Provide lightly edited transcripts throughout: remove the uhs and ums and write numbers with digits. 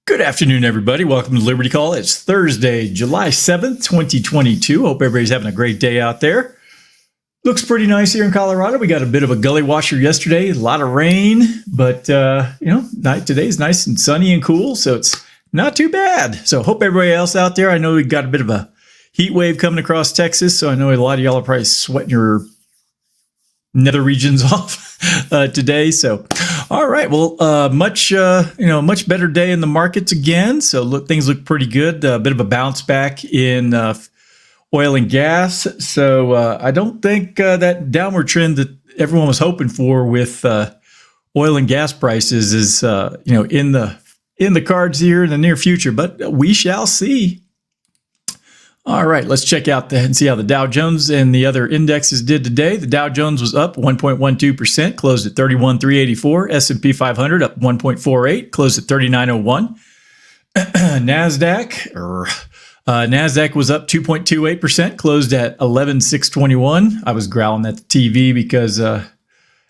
Good afternoon, everybody. Welcome to Liberty Call. It's Thursday, July 7th, 2022. Hope everybody's having a great day out there. Looks pretty nice here in Colorado. We got a bit of a gully washer yesterday, a lot of rain, but today's nice and sunny and cool, so it's not too bad. So hope everybody else out there, I know we got a bit of a heat wave coming across Texas, so I know a lot of y'all are probably sweating your nether regions off today. So, all right. Well, much better day in the markets again. So things look pretty good. A bit of a bounce back in oil and gas. So I don't think that downward trend that everyone was hoping for with oil and gas prices is in the cards here in the near future. But we shall see. All right, let's check out and see how the Dow Jones and the other indexes did today. The Dow Jones was up 1.12%, closed at 31,384. S&P 500 up 1.48, closed at 3901. Nasdaq was up 2.28%, closed at 11,621. I was growling at the TV because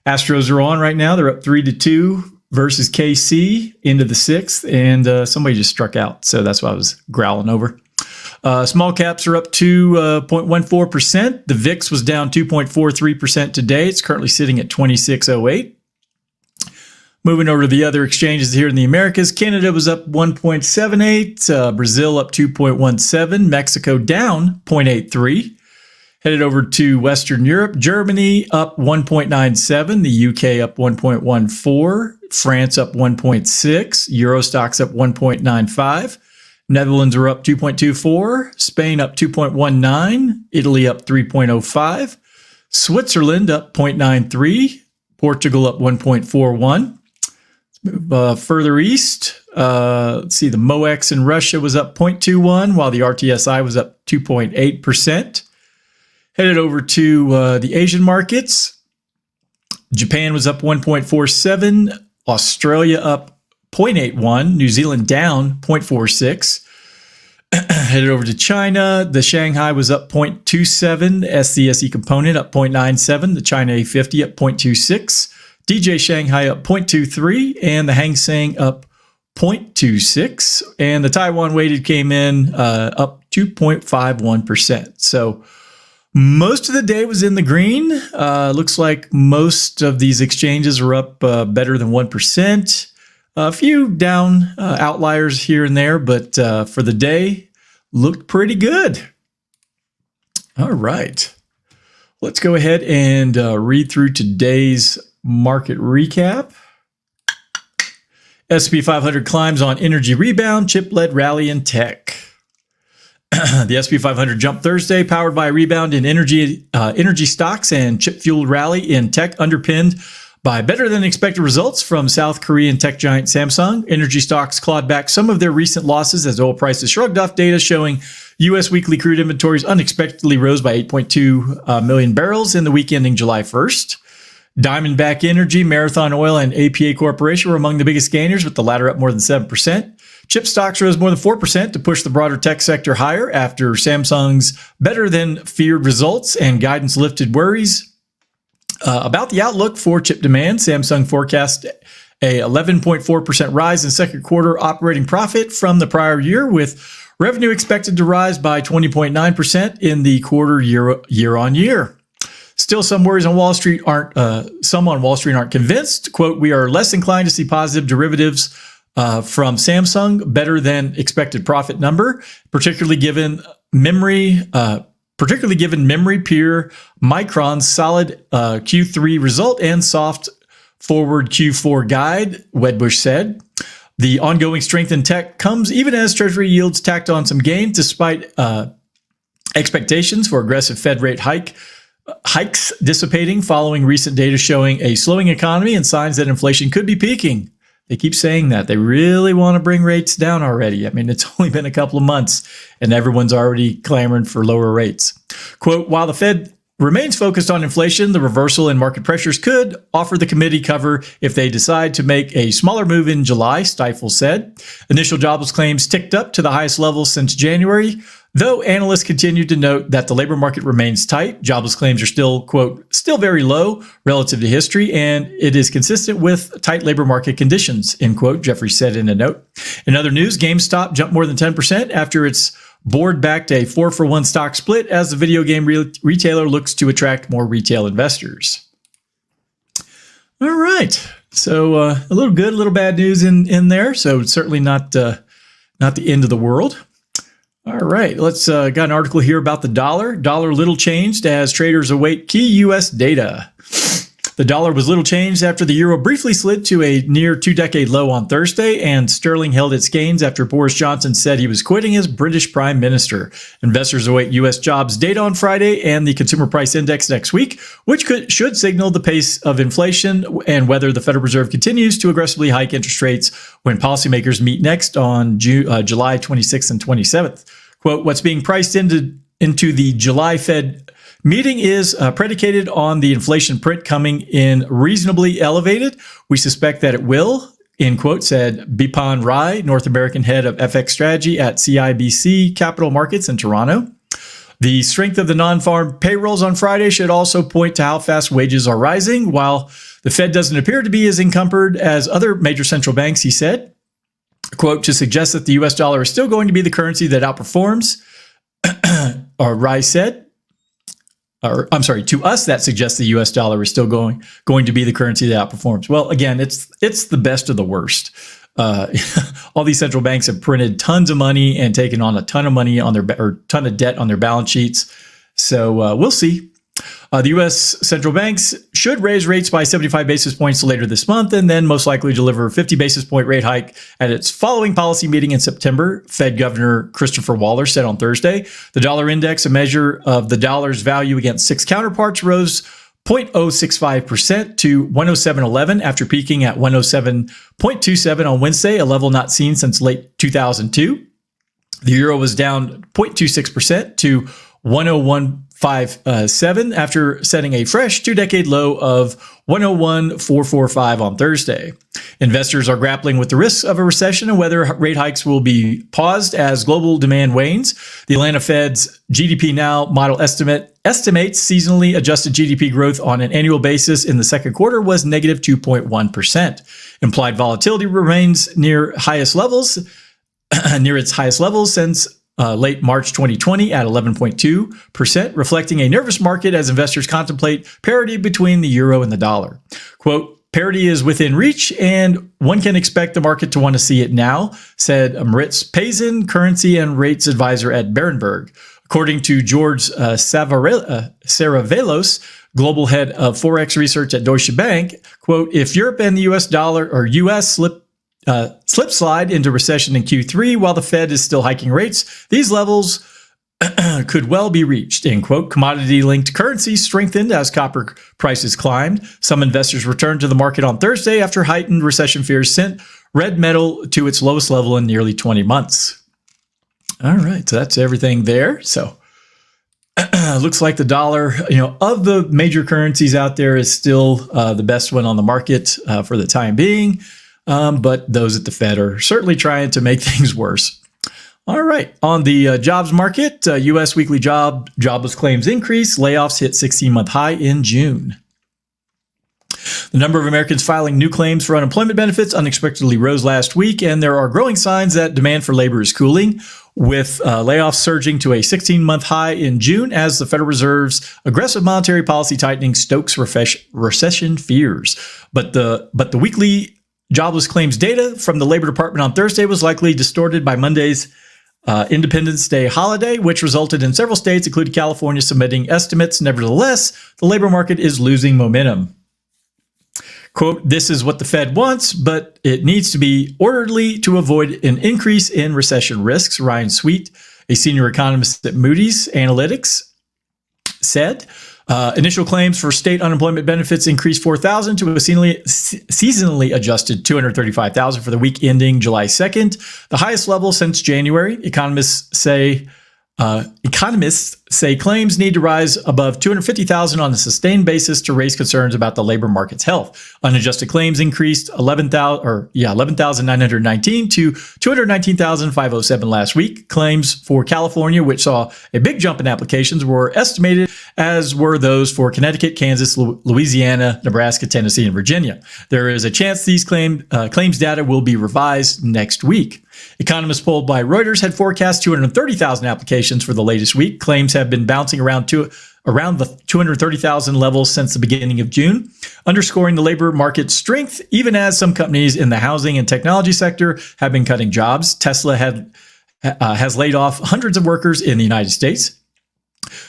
Astros are on right now. They're up 3-2 versus KC into the sixth, and somebody just struck out, so that's what I was growling over. Small caps are up 2.14%. The VIX was down 2.43% today. It's currently sitting at 2608. Moving over to the other exchanges here in the Americas, Canada was up 1.78, Brazil up 2.17, Mexico down 0.83. Headed over to Western Europe, Germany up 1.97, the UK up 1.14, France up 1.6, Euro stocks up 1.95. Netherlands are up 2.24, Spain up 2.19, Italy up 3.05, Switzerland up 0.93, Portugal up 1.41. Let's move further east. Let's see, the MOEX in Russia was up 0.21, while the RTSI was up 2.8%. Headed over to the Asian markets. Japan was up 1.47, Australia up 0.81, New Zealand down 0.46. Headed over to China, the Shanghai was up 0.27, SCSE component up 0.97, the China A50 up 0.26, DJ Shanghai up 0.23, and the Hang Seng up 0.26, and the Taiwan weighted came in up 2.51%. So most of the day was in the green. Looks like most of these exchanges are up better than 1%. A few down outliers here and there, but for the day, looked pretty good. All right. Let's go ahead and read through today's market recap. S&P 500 climbs on energy rebound, chip-led rally in tech. The S&P 500 jumped Thursday, powered by a rebound in energy stocks and chip-fueled rally in tech, underpinned by better than expected results from South Korean tech giant Samsung. Energy stocks clawed back some of their recent losses as oil prices shrugged off data showing U.S. weekly crude inventories unexpectedly rose by 8.2 million barrels in the week ending July 1st. Diamondback Energy, Marathon Oil, and APA Corporation were among the biggest gainers, with the latter up more than 7%. Chip stocks rose more than 4% to push the broader tech sector higher after Samsung's better than feared results and guidance lifted worries about the outlook for chip demand. Samsung forecast a 11.4% rise in second quarter operating profit from the prior year, with revenue expected to rise by 20.9% in the quarter year on year. Still, some worries on Wall Street aren't convinced. Quote, "We are less inclined to see positive derivatives from Samsung better than expected profit number, particularly given memory peer Micron's solid Q3 result and soft forward Q4 guide," Wedbush said. The ongoing strength in tech comes even as Treasury yields tacked on some gains despite expectations for aggressive Fed rate hikes dissipating following recent data showing a slowing economy and signs that inflation could be peaking. They keep saying that. They really want to bring rates down already. I mean, it's only been a couple of months and everyone's already clamoring for lower rates. Quote, "While the Fed remains focused on inflation, the reversal in market pressures could offer the committee cover if they decide to make a smaller move in July," Stifel said. Initial jobless claims ticked up to the highest level since January, Though analysts continue to note that the labor market remains tight, jobless claims are still, quote, still very low relative to history, and it is consistent with tight labor market conditions, end quote, Jeffrey said in a note. In other news, GameStop jumped more than 10% after its board backed a 4-for-1 stock split as the video game retailer looks to attract more retail investors. All right. So a little good, a little bad news in there. So certainly not the end of the world. All right, let's got an article here about the dollar. Dollar little changed as traders await key U.S. data. The dollar was little changed after the euro briefly slid to a near two-decade low on Thursday, and sterling held its gains after Boris Johnson said he was quitting as British Prime Minister. Investors await U.S. jobs data on Friday and the Consumer Price Index next week, which should signal the pace of inflation and whether the Federal Reserve continues to aggressively hike interest rates when policymakers meet next on July 26th and 27th. Quote, what's being priced into the July Fed meeting is predicated on the inflation print coming in reasonably elevated. We suspect that it will, end quote, said Bipan Rai, North American head of FX strategy at CIBC Capital Markets in Toronto. The strength of the non-farm payrolls on Friday should also point to how fast wages are rising. While the Fed doesn't appear to be as encumbered as other major central banks, he said, quote, to suggest that the U.S. dollar is still going to be the currency that outperforms, or Rai said, to us, that suggests the U.S. dollar is still going to be the currency that outperforms. Well, again, it's the best of the worst. All these central banks have printed tons of money and taken on a ton of money on ton of debt on their balance sheets. So we'll see. The U.S. central banks should raise rates by 75 basis points later this month and then most likely deliver a 50 basis point rate hike at its following policy meeting in September, Fed Governor Christopher Waller said on Thursday. The dollar index, a measure of the dollar's value against six counterparts, rose 0.065% to 107.11 after peaking at 107.27 on Wednesday, a level not seen since late 2002. The euro was down 0.26% to 101.57 after setting a fresh two-decade low of 101.445 on Thursday. Investors are grappling with the risks of a recession and whether rate hikes will be paused as global demand wanes. The Atlanta Fed's GDP Now model estimates seasonally adjusted GDP growth on an annual basis in the second quarter was negative 2.1%. Implied volatility remains near its highest levels since late March 2020 at 11.2%, reflecting a nervous market as investors contemplate parity between the euro and the dollar. Quote, parity is within reach, and one can expect the market to want to see it now, said Moritz Payson, currency and rates advisor at Berenberg. According to George Saravelos, global head of Forex research at Deutsche Bank, quote, if Europe and the US dollar or US slip slide into recession in Q3 while the Fed is still hiking rates, these levels could well be reached, end quote. Commodity-linked currencies strengthened as copper prices climbed. Some investors returned to the market on Thursday after heightened recession fears sent red metal to its lowest level in nearly 20 months. All right, so that's everything there. So looks like the dollar, of the major currencies out there is still the best one on the market for the time being. But those at the Fed are certainly trying to make things worse. All right. On the jobs market, U.S. weekly jobless claims increase. Layoffs hit 16-month high in June. The number of Americans filing new claims for unemployment benefits unexpectedly rose last week, and there are growing signs that demand for labor is cooling, with layoffs surging to a 16-month high in June as the Federal Reserve's aggressive monetary policy tightening stokes recession fears. But the weekly jobless claims data from the Labor Department on Thursday was likely distorted by Monday's Independence Day holiday, which resulted in several states, including California, submitting estimates. Nevertheless, the labor market is losing momentum. Quote, this is what the Fed wants, but it needs to be orderly to avoid an increase in recession risks, Ryan Sweet, a senior economist at Moody's Analytics, said. Initial claims for state unemployment benefits increased 4,000 to a seasonally adjusted 235,000 for the week ending July 2nd, the highest level since January. Economists say claims need to rise above 250,000 on a sustained basis to raise concerns about the labor market's health. Unadjusted claims increased 11,919 to 219,507 last week. Claims for California, which saw a big jump in applications, were estimated, as were those for Connecticut, Kansas, Louisiana, Nebraska, Tennessee, and Virginia. There is a chance these claims data will be revised next week. Economists polled by Reuters had forecast 230,000 applications for the latest week. Claims have been bouncing around the 230,000 level since the beginning of June, underscoring the labor market's strength, even as some companies in the housing and technology sector have been cutting jobs. Tesla has laid off hundreds of workers in the United States.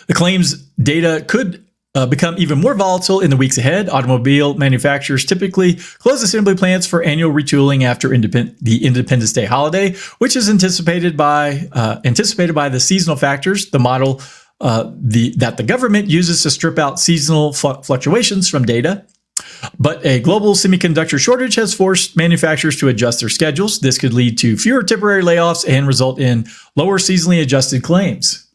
The claims data could become even more volatile in the weeks ahead. Automobile manufacturers typically close assembly plants for annual retooling after the Independence Day holiday, which is anticipated by the seasonal factors, the model that the government uses to strip out seasonal fluctuations from data. But a global semiconductor shortage has forced manufacturers to adjust their schedules. This could lead to fewer temporary layoffs and result in lower seasonally adjusted claims.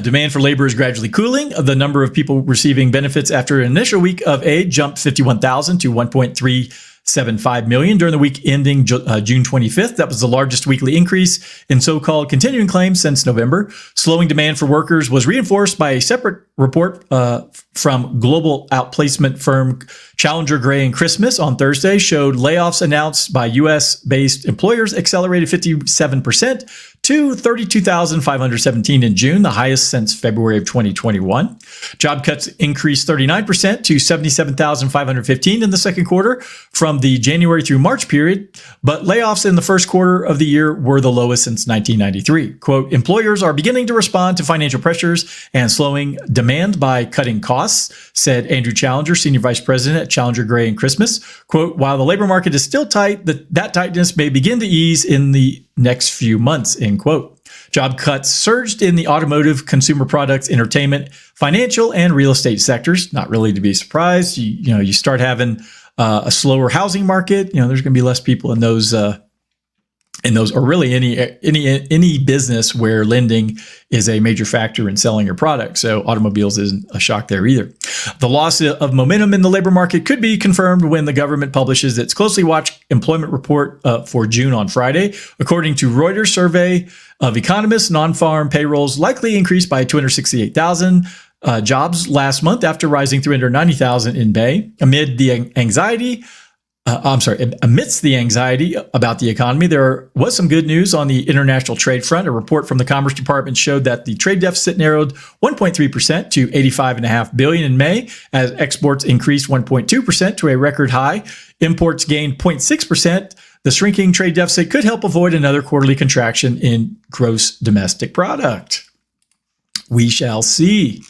Demand for labor is gradually cooling. The number of people receiving benefits after an initial week of aid jumped 51,000 to 1.375 million during the week ending June 25th. That was the largest weekly increase in so-called continuing claims since November. Slowing demand for workers was reinforced by a separate report from global outplacement firm Challenger Gray and Christmas on Thursday showed layoffs announced by U.S.-based employers accelerated 57% to 32,517 in June, the highest since February of 2021. Job cuts increased 39% to 77,515 in the second quarter from the January through March period, but layoffs in the first quarter of the year were the lowest since 1993. Quote, employers are beginning to respond to financial pressures and slowing demand by cutting costs, said Andrew Challenger, Senior Vice President at Challenger Gray and Christmas. Quote, while the labor market is still tight, that tightness may begin to ease in the next few months, end quote. Job cuts surged in the automotive, consumer products, entertainment, financial, and real estate sectors. Not really to be surprised. You start having a slower housing market. There's going to be less people in those, or really any business where lending is a major factor in selling your product. So automobiles isn't a shock there either. The loss of momentum in the labor market could be confirmed when the government publishes its closely watched employment report for June on Friday. According to Reuters survey of economists, non-farm payrolls likely increased by 268,000 jobs last month after rising 390,000 in May. Amidst the anxiety about the economy, there was some good news on the international trade front. A report from the Commerce Department showed that the trade deficit narrowed 1.3% to $85.5 billion in May, as exports increased 1.2% to a record high. Imports gained 0.6%. The shrinking trade deficit could help avoid another quarterly contraction in gross domestic product. We shall see.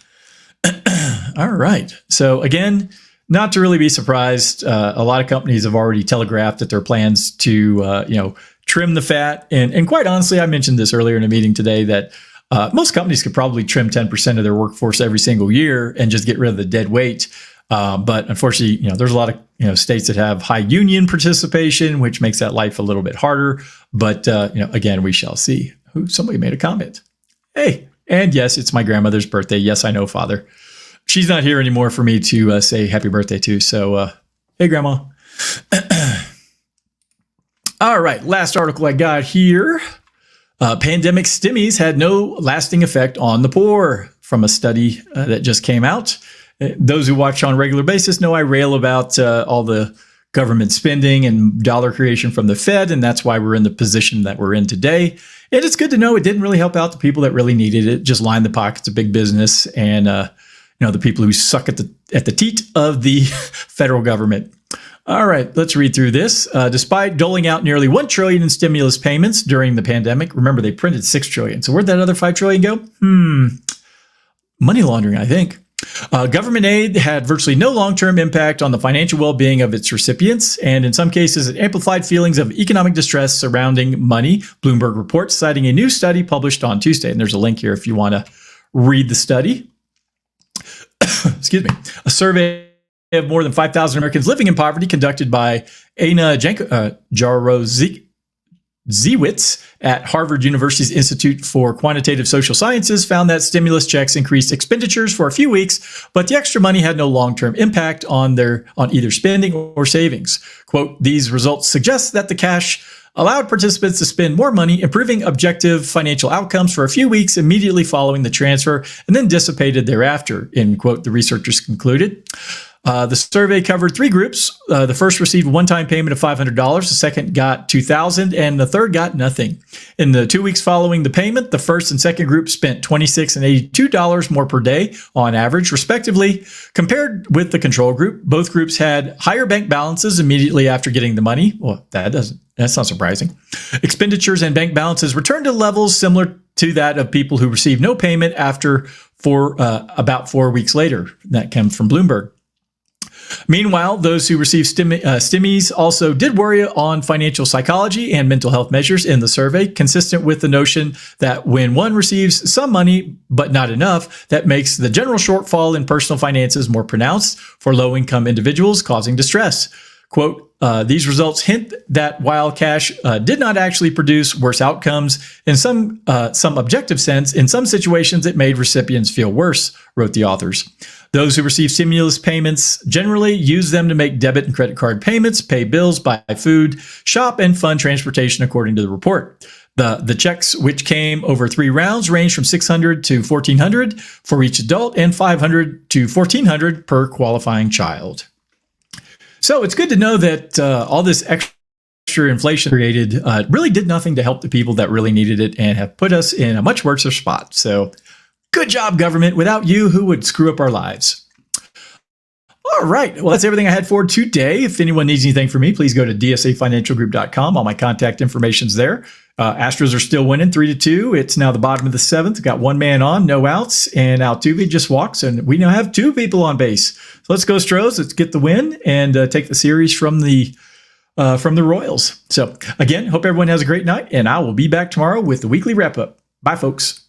All right. So again, not to really be surprised, a lot of companies have already telegraphed that their plans to, trim the fat. And quite honestly, I mentioned this earlier in a meeting today that most companies could probably trim 10% of their workforce every single year and just get rid of the dead weight. But unfortunately, there's a lot of states that have high union participation, which makes that life a little bit harder. But again, we shall see. Somebody made a comment. Hey, and yes, it's my grandmother's birthday. Yes, I know, Father. She's not here anymore for me to say happy birthday to. So, hey, Grandma. All right, last article I got here. Pandemic Stimmies had no lasting effect on the poor from a study that just came out. Those who watch on a regular basis know I rail about all the government spending and dollar creation from the Fed, and that's why we're in the position that we're in today. And it's good to know it didn't really help out the people that really needed it, just lined the pockets of big business and the people who suck at the teat of the federal government. All right, let's read through this. Despite doling out nearly $1 trillion in stimulus payments during the pandemic, remember they printed $6 trillion. So where'd that other $5 trillion go? Money laundering, I think. Government aid had virtually no long-term impact on the financial well-being of its recipients, and in some cases, it amplified feelings of economic distress surrounding money. Bloomberg reports, citing a new study published on Tuesday. And there's a link here if you want to read the study. Excuse me. A survey of more than 5,000 Americans living in poverty conducted by Anna Jarozicki Ziewitz at Harvard University's Institute for Quantitative Social Sciences found that stimulus checks increased expenditures for a few weeks, but the extra money had no long-term impact on either spending or savings. Quote, these results suggest that the cash allowed participants to spend more money, improving objective financial outcomes for a few weeks immediately following the transfer, and then dissipated thereafter, end quote, the researchers concluded. The survey covered three groups. The first received a one-time payment of $500, the second got $2,000, and the third got nothing. In the 2 weeks following the payment, the first and second group spent $26 and $82 more per day on average, respectively. Compared with the control group, both groups had higher bank balances immediately after getting the money. Well, that's not surprising. Expenditures and bank balances returned to levels similar to that of people who received no payment after about 4 weeks later. That comes from Bloomberg. Meanwhile, those who received Stimmies also did worry on financial psychology and mental health measures in the survey, consistent with the notion that when one receives some money, but not enough, that makes the general shortfall in personal finances more pronounced for low-income individuals, causing distress. Quote, these results hint that while cash did not actually produce worse outcomes in some objective sense, in some situations it made recipients feel worse, wrote the authors. Those who receive stimulus payments generally use them to make debit and credit card payments, pay bills, buy food, shop, and fund transportation, according to the report. The checks, which came over 3 rounds, range from $600 to $1,400 for each adult and $500 to $1,400 per qualifying child. So it's good to know that all this extra inflation created really did nothing to help the people that really needed it and have put us in a much worse spot. So good job, government. Without you, who would screw up our lives? All right. Well, that's everything I had for today. If anyone needs anything from me, please go to dsafinancialgroup.com. All my contact information's there. Astros are still winning 3-2. It's now the bottom of the 7th. Got one man on, no outs, and Altuve just walks, and we now have 2 people on base. So let's go Stros. Let's get the win and take the series from the Royals. So again, hope everyone has a great night, and I will be back tomorrow with the weekly wrap-up. Bye, folks.